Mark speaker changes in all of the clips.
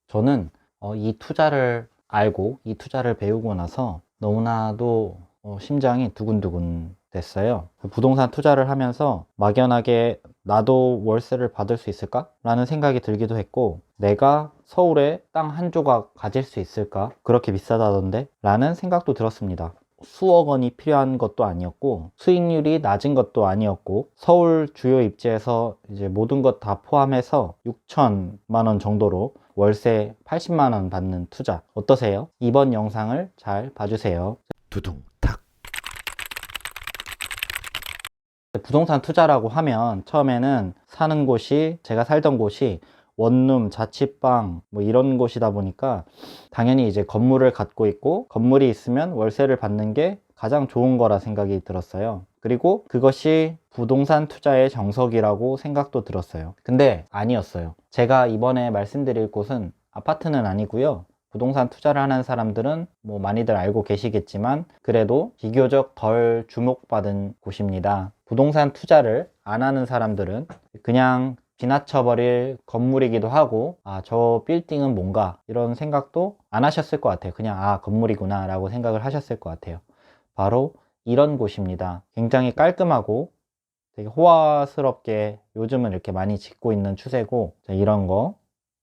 Speaker 1: 저는 이 투자를 알고 이 투자를 배우고 나서 너무나도 심장이 두근두근 됐어요. 부동산 투자를 하면서 막연하게 나도 월세를 받을 수 있을까? 라는 생각이 들기도 했고, 내가 서울에 땅 한 조각 가질 수 있을까? 그렇게 비싸다던데? 라는 생각도 들었습니다. 수억 원이 필요한 것도 아니었고, 수익률이 낮은 것도 아니었고, 서울 주요 입지에서 이제 모든 것 다 포함해서 6천만 원 정도로 월세 80만 원 받는 투자. 어떠세요? 이번 영상을 잘 봐주세요.
Speaker 2: 두둥탁.
Speaker 1: 부동산 투자라고 하면 처음에는 사는 곳이, 제가 살던 곳이 원룸, 자취방 뭐 이런 곳이다 보니까 당연히 이제 건물을 갖고 있고 건물이 있으면 월세를 받는 게 가장 좋은 거라 생각이 들었어요. 그리고 그것이 부동산 투자의 정석이라고 생각도 들었어요. 근데 아니었어요. 제가 이번에 말씀드릴 곳은 아파트는 아니고요. 부동산 투자를 하는 사람들은 뭐 많이들 알고 계시겠지만 그래도 비교적 덜 주목받은 곳입니다. 부동산 투자를 안 하는 사람들은 그냥 지나쳐버릴 건물이기도 하고, 저 빌딩은 뭔가 이런 생각도 안 하셨을 것 같아요. 그냥 건물이구나 라고 생각을 하셨을 것 같아요. 바로 이런 곳입니다. 굉장히 깔끔하고 되게 호화스럽게 요즘은 이렇게 많이 짓고 있는 추세고, 이런 거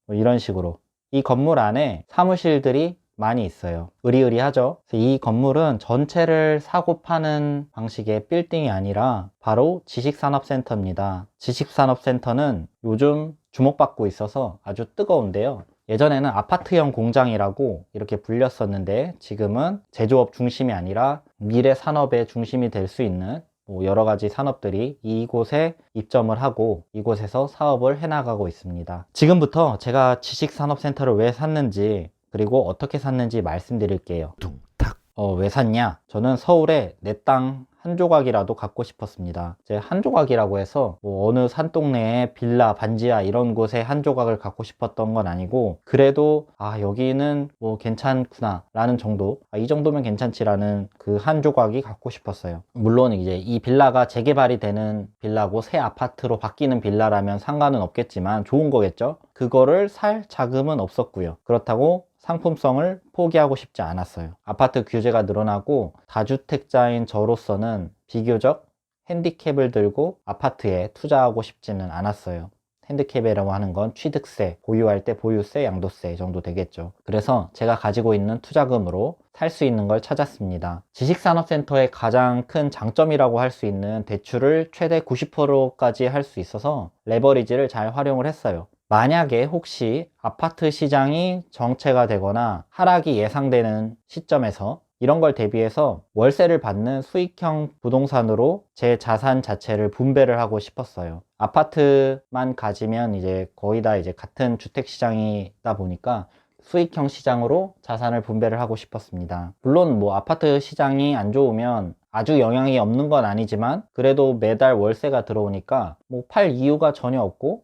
Speaker 1: 이런 식으로 이 건물 안에 사무실들이 많이 있어요. 으리으리하죠. 이 건물은 전체를 사고 파는 방식의 빌딩이 아니라 바로 지식산업센터입니다. 지식산업센터는 요즘 주목받고 있어서 아주 뜨거운데요. 예전에는 아파트형 공장이라고 이렇게 불렸었는데 지금은 제조업 중심이 아니라 미래 산업의 중심이 될 수 있는 여러 가지 산업들이 이곳에 입점을 하고 이곳에서 사업을 해나가고 있습니다. 지금부터 제가 지식산업센터를 왜 샀는지 그리고 어떻게 샀는지 말씀드릴게요.
Speaker 2: 둥탁.
Speaker 1: 왜 샀냐? 저는 서울에 내 땅 한 조각이라도 갖고 싶었습니다. 이제 한 조각이라고 해서 어느 산동네에 빌라, 반지하 이런 곳에 한 조각을 갖고 싶었던 건 아니고, 그래도 여기는 뭐 괜찮구나 라는 정도, 이 정도면 괜찮지라는 그 한 조각이 갖고 싶었어요. 물론 이제 이 빌라가 재개발이 되는 빌라고 새 아파트로 바뀌는 빌라라면 상관은 없겠지만 좋은 거겠죠? 그거를 살 자금은 없었고요. 그렇다고 상품성을 포기하고 싶지 않았어요. 아파트 규제가 늘어나고 다주택자인 저로서는 비교적 핸디캡을 들고 아파트에 투자하고 싶지는 않았어요. 핸디캡이라고 하는 건 취득세, 보유할 때 보유세, 양도세 정도 되겠죠. 그래서 제가 가지고 있는 투자금으로 살 수 있는 걸 찾았습니다. 지식산업센터의 가장 큰 장점이라고 할 수 있는 대출을 최대 90%까지 할 수 있어서 레버리지를 잘 활용을 했어요. 만약에 혹시 아파트 시장이 정체가 되거나 하락이 예상되는 시점에서 이런 걸 대비해서 월세를 받는 수익형 부동산으로 제 자산 자체를 분배를 하고 싶었어요. 아파트만 가지면 이제 거의 다 이제 같은 주택 시장이다 보니까 수익형 시장으로 자산을 분배를 하고 싶었습니다. 물론 뭐 아파트 시장이 안 좋으면 아주 영향이 없는 건 아니지만 그래도 매달 월세가 들어오니까 뭐 팔 이유가 전혀 없고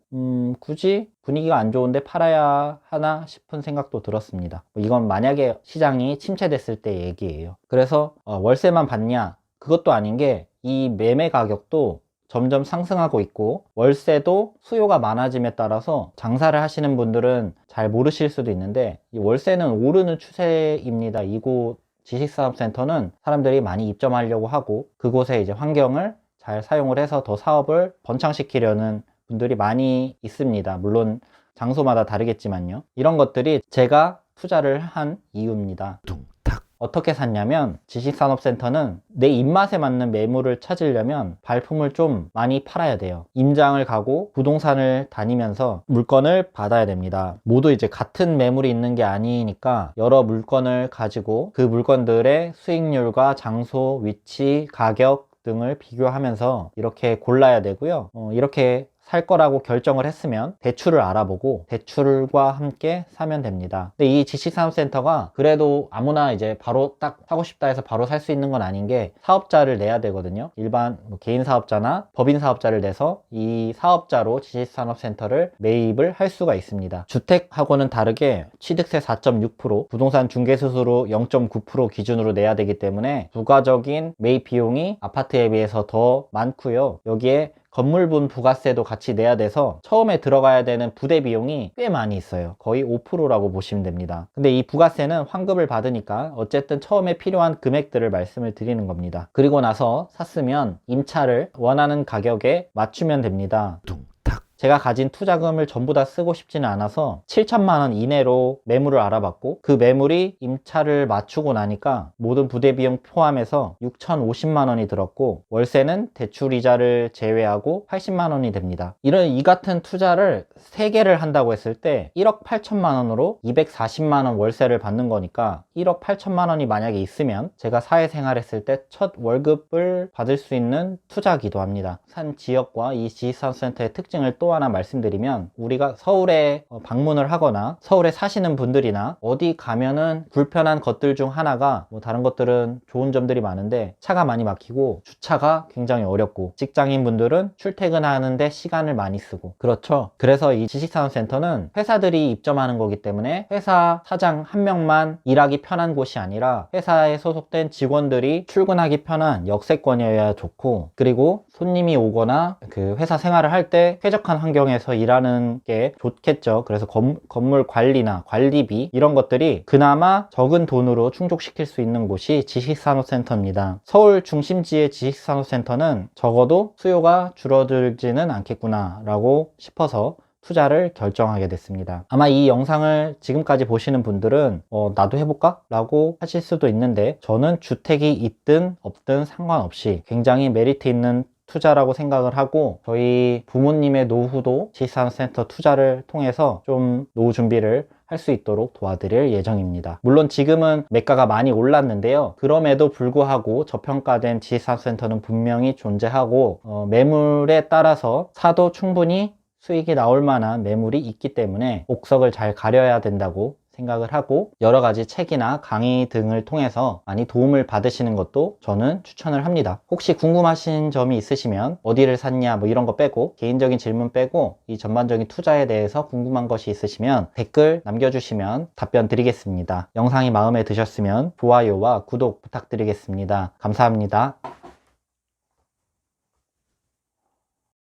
Speaker 1: 굳이 분위기가 안 좋은데 팔아야 하나 싶은 생각도 들었습니다. 이건 만약에 시장이 침체됐을 때 얘기예요. 그래서 월세만 받냐? 그것도 아닌 게 이 매매 가격도 점점 상승하고 있고 월세도 수요가 많아짐에 따라서 장사를 하시는 분들은 잘 모르실 수도 있는데 이 월세는 오르는 추세입니다. 이곳 지식산업센터는 사람들이 많이 입점하려고 하고 그곳에 이제 환경을 잘 사용을 해서 더 사업을 번창시키려는 분들이 많이 있습니다. 물론 장소마다 다르겠지만요. 이런 것들이 제가 투자를 한 이유입니다.
Speaker 2: 둥탁.
Speaker 1: 어떻게 샀냐면 지식산업센터는 내 입맛에 맞는 매물을 찾으려면 발품을 좀 많이 팔아야 돼요. 임장을 가고 부동산을 다니면서 물건을 받아야 됩니다. 모두 이제 같은 매물이 있는 게 아니니까 여러 물건을 가지고 그 물건들의 수익률과 장소, 위치, 가격 등을 비교하면서 이렇게 골라야 되고요. 이렇게 살 거라고 결정을 했으면 대출을 알아보고 대출과 함께 사면 됩니다. 근데 이 지식산업센터가 그래도 아무나 이제 바로 딱 사고 싶다 해서 바로 살 수 있는 건 아닌 게 사업자를 내야 되거든요. 일반 개인 사업자나 법인 사업자를 내서 이 사업자로 지식산업센터를 매입을 할 수가 있습니다. 주택하고는 다르게 취득세 4.6%, 부동산 중개수수료 0.9% 기준으로 내야 되기 때문에 부가적인 매입 비용이 아파트에 비해서 더 많고요. 여기에 건물분 부가세도 같이 내야 돼서 처음에 들어가야 되는 부대 비용이 꽤 많이 있어요. 거의 5%라고 보시면 됩니다. 근데 이 부가세는 환급을 받으니까 어쨌든 처음에 필요한 금액들을 말씀을 드리는 겁니다. 그리고 나서 샀으면 임차를 원하는 가격에 맞추면 됩니다. 제가 가진 투자금을 전부 다 쓰고 싶지는 않아서 7천만 원 이내로 매물을 알아봤고, 그 매물이 임차를 맞추고 나니까 모든 부대 비용 포함해서 6,050만 원이 들었고, 월세는 대출 이자를 제외하고 80만 원이 됩니다. 이 같은 투자를 3개를 한다고 했을 때 1억 8천만 원으로 240만 원 월세를 받는 거니까 1억 8천만 원이 만약에 있으면 제가 사회생활 했을 때 첫 월급을 받을 수 있는 투자기도 합니다. 산 지역과 이 지식산업센터의 특징을 또 하나 말씀드리면, 우리가 서울에 방문을 하거나 서울에 사시는 분들이나 어디 가면은 불편한 것들 중 하나가, 뭐 다른 것들은 좋은 점들이 많은데 차가 많이 막히고 주차가 굉장히 어렵고, 직장인 분들은 출퇴근하는데 시간을 많이 쓰고, 그렇죠. 그래서 이 지식산업센터는 회사들이 입점하는 거기 때문에 회사 사장 한 명만 일하기 편한 곳이 아니라 회사에 소속된 직원들이 출근하기 편한 역세권이어야 좋고, 그리고 손님이 오거나 그 회사 생활을 할 때 쾌적한 환경에서 일하는 게 좋겠죠. 그래서 건물 관리나 관리비 이런 것들이 그나마 적은 돈으로 충족시킬 수 있는 곳이 지식산업센터입니다. 서울 중심지의 지식산업센터는 적어도 수요가 줄어들지는 않겠구나 라고 싶어서 투자를 결정하게 됐습니다. 아마 이 영상을 지금까지 보시는 분들은 나도 해볼까? 라고 하실 수도 있는데, 저는 주택이 있든 없든 상관없이 굉장히 메리트 있는 투자라고 생각을 하고, 저희 부모님의 노후도 지식산업센터 투자를 통해서 좀 노후 준비를 할 수 있도록 도와드릴 예정입니다. 물론 지금은 매가가 많이 올랐는데요, 그럼에도 불구하고 저평가된 지식산업센터는 분명히 존재하고, 매물에 따라서 사도 충분히 수익이 나올 만한 매물이 있기 때문에 옥석을 잘 가려야 된다고 생각을 하고, 여러 가지 책이나 강의 등을 통해서 많이 도움을 받으시는 것도 저는 추천을 합니다. 혹시 궁금하신 점이 있으시면 어디를 샀냐 뭐 이런 거 빼고, 개인적인 질문 빼고 이 전반적인 투자에 대해서 궁금한 것이 있으시면 댓글 남겨주시면 답변 드리겠습니다. 영상이 마음에 드셨으면 좋아요와 구독 부탁드리겠습니다. 감사합니다.